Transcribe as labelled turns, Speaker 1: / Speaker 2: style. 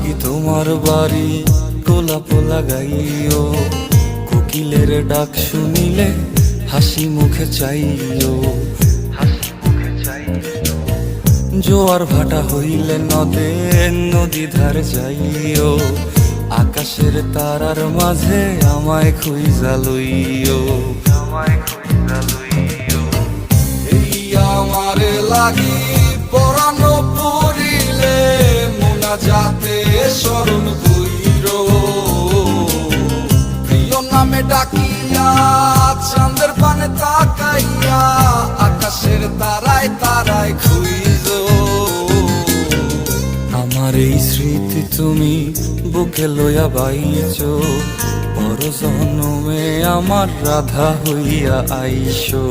Speaker 1: কি তোমার বাড়ি গোলাপ লাগাইও, কোকিলের ডাক শুনিলে হাসি মুখে চাইও। জোয়ার ভাটা হইলে নদে নদী ধারে যাইও, আকাশের তারার মাঝে আমায় খুঁজা লইও। এই আমারে লাগি পরানো পড়িলে মোনাজাতে স্মরণ কইরো, প্রিয় নামে ডাকিয়া চাঁদের পানে তাকাইয়া আকাশের তারায় তারায় খুঁজো। আমার এই স্মৃতি তুমি বুকে লইয়া বাইছো, পর জন্মে আমার রাধা হইয়া আইসো।